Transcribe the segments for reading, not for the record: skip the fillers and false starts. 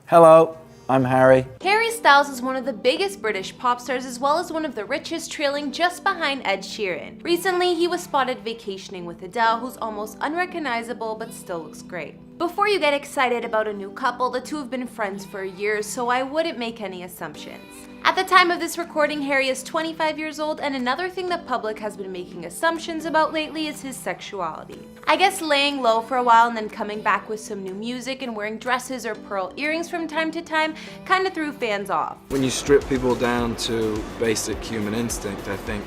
Hello, I'm Harry. Harry Styles is one of the biggest British pop stars as well as one of the richest, trailing just behind Ed Sheeran. Recently, he was spotted vacationing with Adele, who's almost unrecognizable but still looks great. Before you get excited about a new couple, the two have been friends for years, so I wouldn't make any assumptions. At the time of this recording, Harry is 25 years old, and another thing the public has been making assumptions about lately is his sexuality. I guess laying low for a while and then coming back with some new music and wearing dresses or pearl earrings from time to time kinda threw fans off. When you strip people down to basic human instinct, I think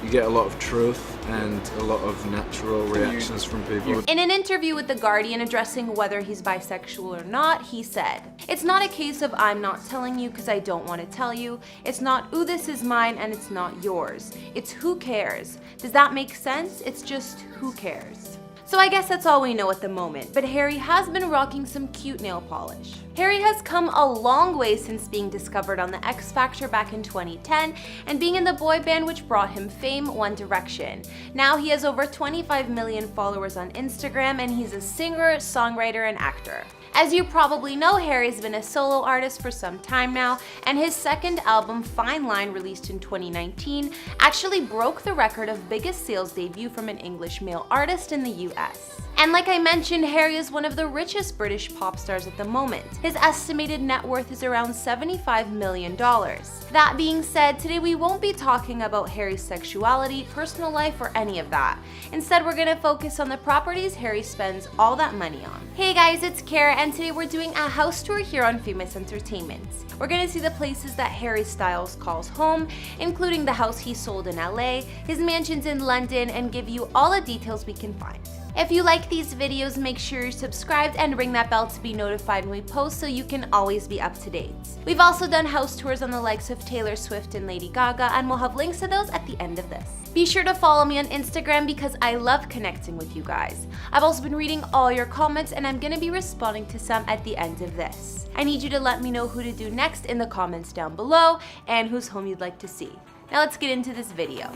you get a lot of truth and a lot of natural reactions from people. In an interview with The Guardian addressing whether he's bisexual or not, he said, "It's not a case of I'm not telling you because I don't want to tell you. It's not, ooh, this is mine and it's not yours. It's who cares. Does that make sense? It's just who cares." So I guess that's all we know at the moment, but Harry has been rocking some cute nail polish. Harry has come a long way since being discovered on the X Factor back in 2010 and being in the boy band which brought him fame, One Direction. Now he has over 25 million followers on Instagram and he's a singer, songwriter, and actor. As you probably know, Harry's been a solo artist for some time now, and his second album, Fine Line, released in 2019, actually broke the record of biggest sales debut from an English male artist in the US. And like I mentioned, Harry is one of the richest British pop stars at the moment. His estimated net worth is around $75 million. That being said, today we won't be talking about Harry's sexuality, personal life, or any of that. Instead, we're gonna focus on the properties Harry spends all that money on. Hey guys, it's Kara, and today we're doing a house tour here on Famous Entertainment. We're gonna see the places that Harry Styles calls home, including the house he sold in LA, his mansions in London, and give you all the details we can find. If you like these videos, make sure you're subscribed and ring that bell to be notified when we post so you can always be up to date. We've also done house tours on the likes of Taylor Swift and Lady Gaga, and we'll have links to those at the end of this. Be sure to follow me on Instagram because I love connecting with you guys. I've also been reading all your comments and I'm gonna be responding to some at the end of this. I need you to let me know who to do next in the comments down below and whose home you'd like to see. Now let's get into this video.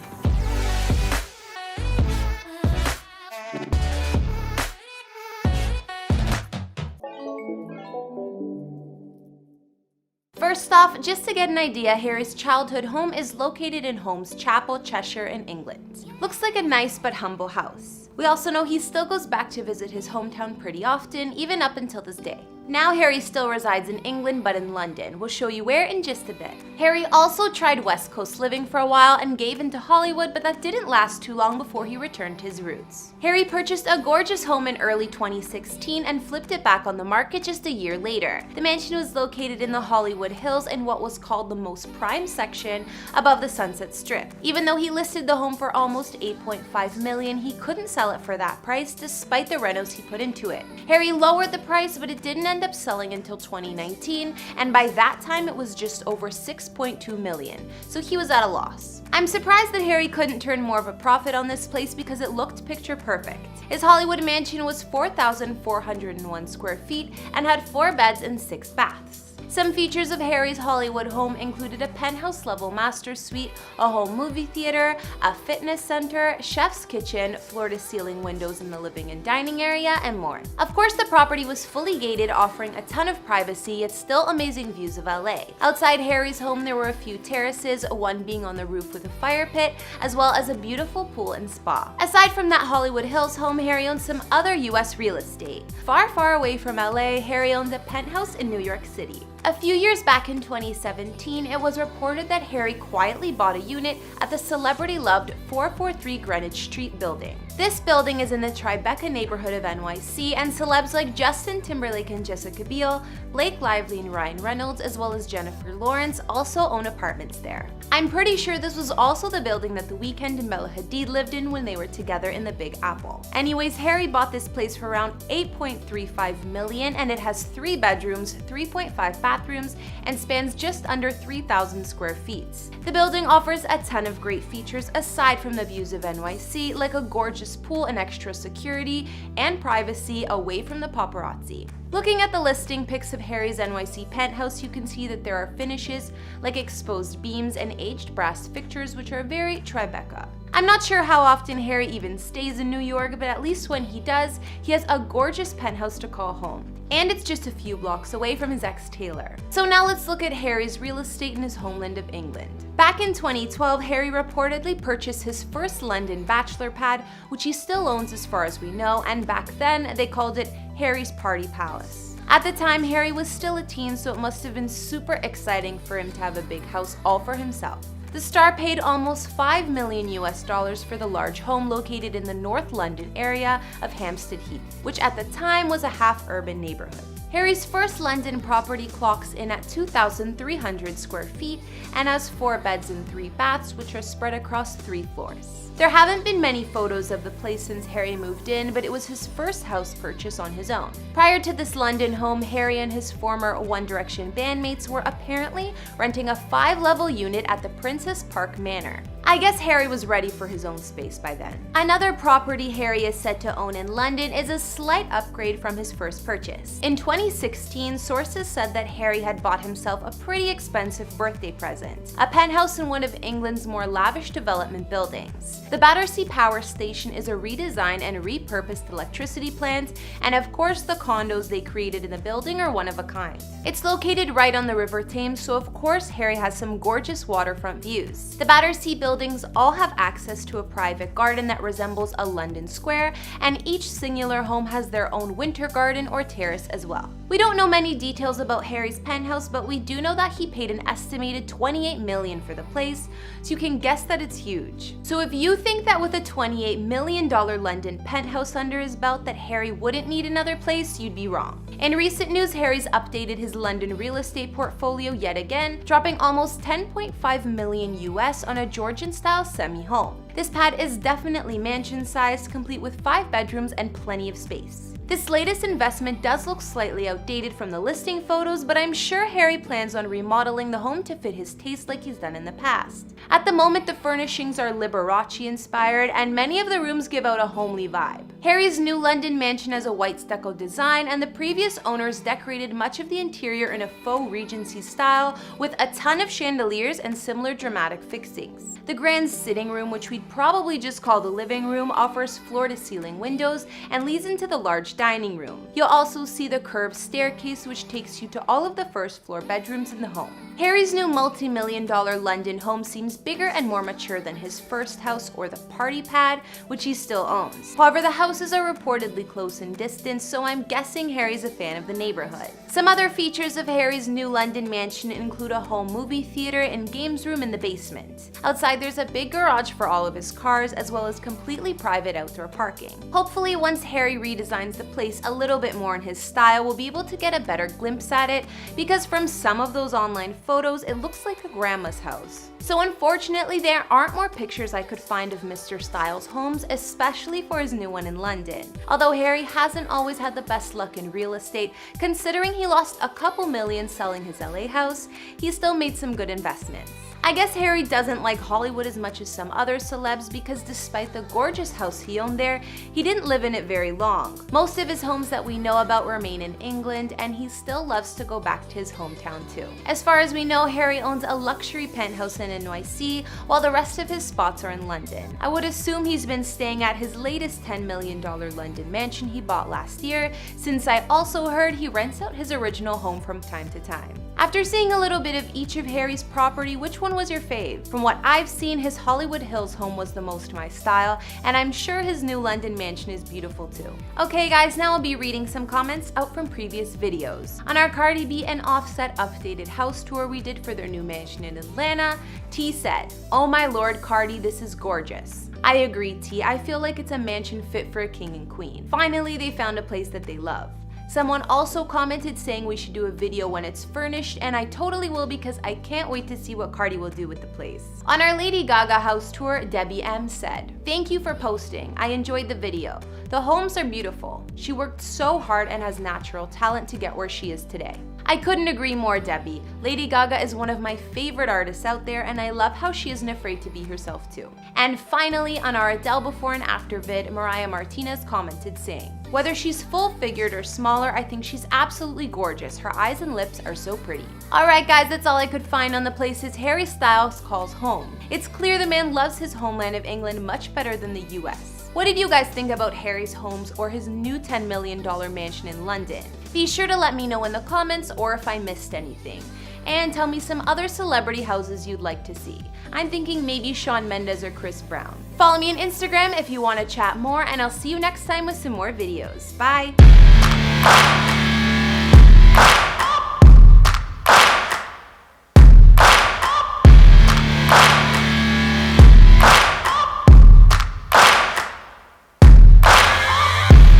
First off, just to get an idea, Harry's childhood home is located in Holmes Chapel, Cheshire in England. Looks like a nice but humble house. We also know he still goes back to visit his hometown pretty often, even up until this day. Now Harry still resides in England but in London. We'll show you where in just a bit. Harry also tried West Coast living for a while and gave into Hollywood, but that didn't last too long before he returned to his roots. Harry purchased a gorgeous home in early 2016 and flipped it back on the market just a year later. The mansion was located in the Hollywood Hills in what was called the most prime section above the Sunset Strip. Even though he listed the home for almost $8.5 million, he couldn't sell it for that price despite the renos he put into it. Harry lowered the price, but it didn't end up selling until 2019, and by that time it was just over $6.2 million, so he was at a loss. I'm surprised that Harry couldn't turn more of a profit on this place because it looked picture perfect. His Hollywood mansion was 4,401 square feet and had 4 beds and 6 baths. Some features of Harry's Hollywood home included a penthouse-level master suite, a home movie theater, a fitness center, chef's kitchen, floor-to-ceiling windows in the living and dining area, and more. Of course, the property was fully gated, offering a ton of privacy, yet still amazing views of LA. Outside Harry's home, there were a few terraces, one being on the roof with a fire pit, as well as a beautiful pool and spa. Aside from that Hollywood Hills home, Harry owned some other US real estate. Far away from LA, Harry owned a penthouse in New York City. A few years back in 2017, it was reported that Harry quietly bought a unit at the celebrity-loved 443 Greenwich Street building. This building is in the Tribeca neighborhood of NYC, and celebs like Justin Timberlake and Jessica Biel, Blake Lively and Ryan Reynolds, as well as Jennifer Lawrence also own apartments there. I'm pretty sure this was also the building that The Weeknd and Bella Hadid lived in when they were together in the Big Apple. Anyways, Harry bought this place for around $8.35 million, and it has 3 bedrooms, 3.5 bathrooms, and spans just under 3,000 square feet. The building offers a ton of great features aside from the views of NYC, like a gorgeous pool and extra security and privacy away from the paparazzi. Looking at the listing pics of Harry's NYC penthouse, you can see that there are finishes like exposed beams and aged brass fixtures, which are very Tribeca. I'm not sure how often Harry even stays in New York, but at least when he does, he has a gorgeous penthouse to call home. And it's just a few blocks away from his ex Taylor. So now let's look at Harry's real estate in his homeland of England. Back in 2012, Harry reportedly purchased his first London bachelor pad, which he still owns as far as we know, and back then they called it Harry's Party Palace. At the time, Harry was still a teen, so it must have been super exciting for him to have a big house all for himself. The star paid almost $5 million for the large home located in the North London area of Hampstead Heath, which at the time was a half-urban neighborhood. Harry's first London property clocks in at 2,300 square feet and has 4 beds and 3 baths, which are spread across 3 floors. There haven't been many photos of the place since Harry moved in, but it was his first house purchase on his own. Prior to this London home, Harry and his former One Direction bandmates were apparently renting a 5-level unit at the Princess Park Manor. I guess Harry was ready for his own space by then. Another property Harry is said to own in London is a slight upgrade from his first purchase. In 2016, sources said that Harry had bought himself a pretty expensive birthday present, a penthouse in one of England's more lavish development buildings. The Battersea Power Station is a redesigned and repurposed electricity plant, and of course the condos they created in the building are one of a kind. It's located right on the River Thames, so of course Harry has some gorgeous waterfront views. The Battersea buildings all have access to a private garden that resembles a London square, and each singular home has their own winter garden or terrace as well. We don't know many details about Harry's penthouse, but we do know that he paid an estimated $28 million for the place, so you can guess that it's huge. So if you think that with a $28 million London penthouse under his belt that Harry wouldn't need another place, you'd be wrong. In recent news, Harry's updated his London real estate portfolio yet again, dropping almost $10.5 million US on a Georgian-style semi-home. This pad is definitely mansion-sized, complete with 5 bedrooms and plenty of space. This latest investment does look slightly outdated from the listing photos, but I'm sure Harry plans on remodeling the home to fit his taste like he's done in the past. At the moment, the furnishings are Liberace inspired, and many of the rooms give out a homely vibe. Harry's new London mansion has a white stucco design, and the previous owners decorated much of the interior in a faux Regency style with a ton of chandeliers and similar dramatic fixings. The grand sitting room, which we'd probably just call the living room, offers floor-to-ceiling windows and leads into the large dining room. You'll also see the curved staircase, which takes you to all of the first floor bedrooms in the home. Harry's new multi-million-dollar London home seems bigger and more mature than his first house or the party pad, which he still owns. However, the houses are reportedly close in distance, so I'm guessing Harry's a fan of the neighborhood. Some other features of Harry's new London mansion include a home movie theater and games room in the basement. Outside, there's a big garage for all of his cars, as well as completely private outdoor parking. Hopefully, once Harry redesigns the place a little bit more in his style, we'll be able to get a better glimpse at it, because from some of those online photos, it looks like a grandma's house. So unfortunately, there aren't more pictures I could find of Mr. Styles' homes, especially for his new one in London. Although Harry hasn't always had the best luck in real estate, considering he lost a couple million selling his LA house, he still made some good investments. I guess Harry doesn't like Hollywood as much as some other celebs, because despite the gorgeous house he owned there, he didn't live in it very long. Most of his homes that we know about remain in England, and he still loves to go back to his hometown too. As far as we know, Harry owns a luxury penthouse in NYC, while the rest of his spots are in London. I would assume he's been staying at his latest $10 million London mansion he bought last year, since I also heard he rents out his original home from time to time. After seeing a little bit of each of Harry's property, which one was your fave? From what I've seen, his Hollywood Hills home was the most my style, and I'm sure his new London mansion is beautiful too. Okay guys, now I'll be reading some comments out from previous videos. On our Cardi B and Offset updated house tour we did for their new mansion in Atlanta, T said, "Oh my lord Cardi, this is gorgeous." I agree T, I feel like it's a mansion fit for a king and queen. Finally, they found a place that they love. Someone also commented saying we should do a video when it's furnished, and I totally will, because I can't wait to see what Cardi will do with the place. On our Lady Gaga house tour, Debbie M said, "Thank you for posting. I enjoyed the video. The homes are beautiful. She worked so hard and has natural talent to get where she is today. I couldn't agree more, Debbie. Lady Gaga is one of my favorite artists out there, and I love how she isn't afraid to be herself too. And finally, on our Adele before and after vid, Mariah Martinez commented saying, "Whether she's full-figured or smaller, I think she's absolutely gorgeous. Her eyes and lips are so pretty." Alright guys, that's all I could find on the places Harry Styles calls home. It's clear the man loves his homeland of England much better than the US. What did you guys think about Harry's homes or his new $10 million mansion in London? Be sure to let me know in the comments or if I missed anything. And tell me some other celebrity houses you'd like to see. I'm thinking maybe Shawn Mendes or Chris Brown. Follow me on Instagram if you want to chat more, and I'll see you next time with some more videos. Bye!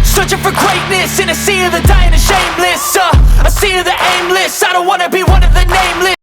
Searching for greatness in a sea of the dying and shameless, a sea of the aimless. I don't wanna be one of the nameless.